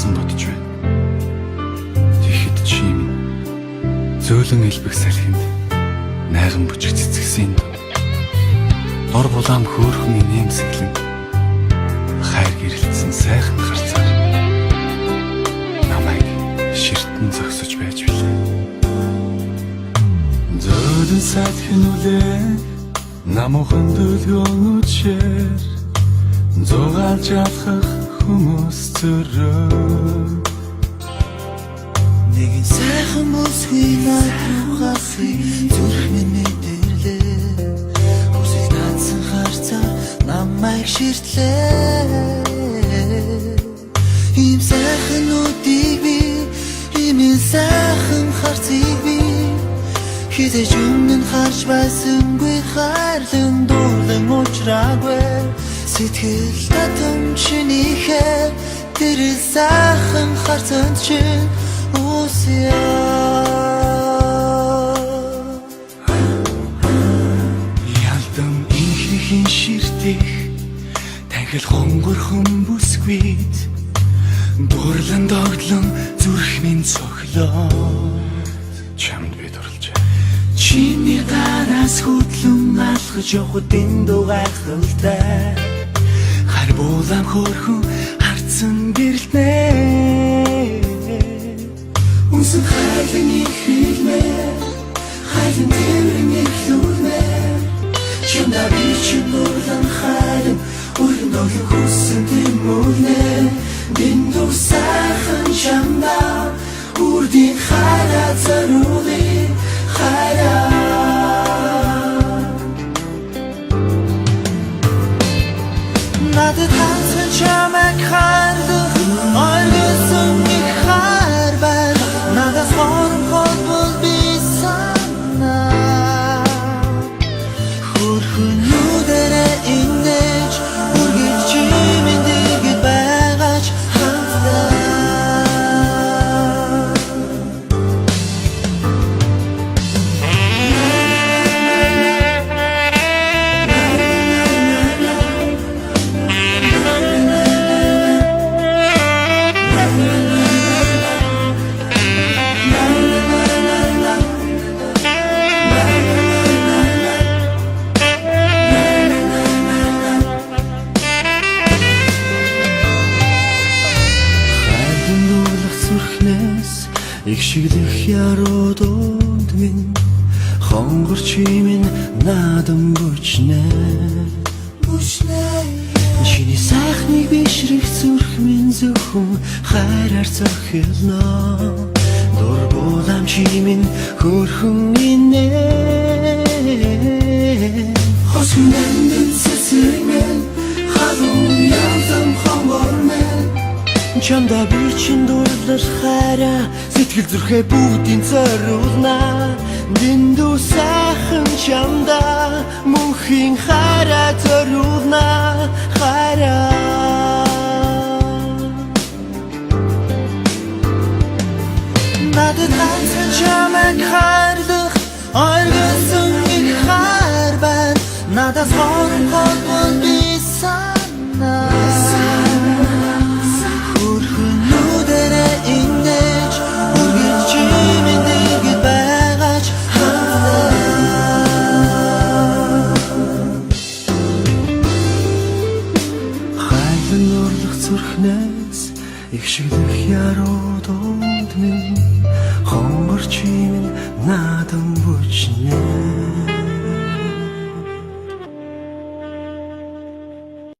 гэсэн бодож байна. Тэгэхэд чи минь зөөлөн элбэг салхинд найган бүжиг цэцгсэн дөө. Дор булаам хөөрхөн инээмсэглэн хайр гэрэлтсэн сайхан харцаар намайг ширтэн зогсож байж билээ. Зөөлөн салхин үлээ намуухан дөлгөөнөчээр зугаалж алхах хүмүүс зөрөө. Нэгэн сайхан мөсгүй наахасыг зүрхний мэдэрлээ. Хүсэл таацсан харцаа намайг ширтлээ. Ийм сайхан нүдийг би, ийм сайхан харцыг би хизээж өмнө нь харж байсангүй хайрлан дуурлан уучраагүй. Сэтгэл татам чинийхээ тэр сайхан харцанд чинь Ялдан инхрийн ширтэх тахил хонгорхон бүсгүйд дурлан догтлон зүрх минь цоглоод чамд би дурлжээ. Чиний гараас хөдлөн алхаж явах дэндүү гайхалтай хар булам хөөрхөн харцсан гэрэлтнэ. Үнсэн хайлан ихрэлмээр хайлан тэмрэн ихлүүлмээр чамда би чинь дурлан хайлан уран доглон хүссэн тэмүүлнэ. Дэндүү сайхан чамда үрдийн хайраа зориулъя хайраа. надад хандсан чамайг хайрлах ойлгосон их хайр байна. Надаас хоромхол бол би санаа хөрхөн нүдэрээ инээж үргэлж чимийн дэргэд байгаач хамтдаа. Их шиглэх яруу дунд минь хонгор чимэн наадам бүчнэ. Чиний сайхныг бишрэх зүрх минь зөвхөн хайраар зохилно. Дур булам чимэн хөөрхөн инэ. Хосгон нэмэн сэсэг минь халуун ялдам хонгор минь чамда би чинь дурлаж хайраа сэтгэл зүрхээ бүгдийн зориулна. Дэндүү сайхан чамда мөнхийн хайраа зориулна хайраа. надад хандсан чамайг хайрлах ойлгосон их хайр байна. Надаас хоромхол бол би санаа зүрхнээс их шиглэх яруу дунд минь хонгор чимэн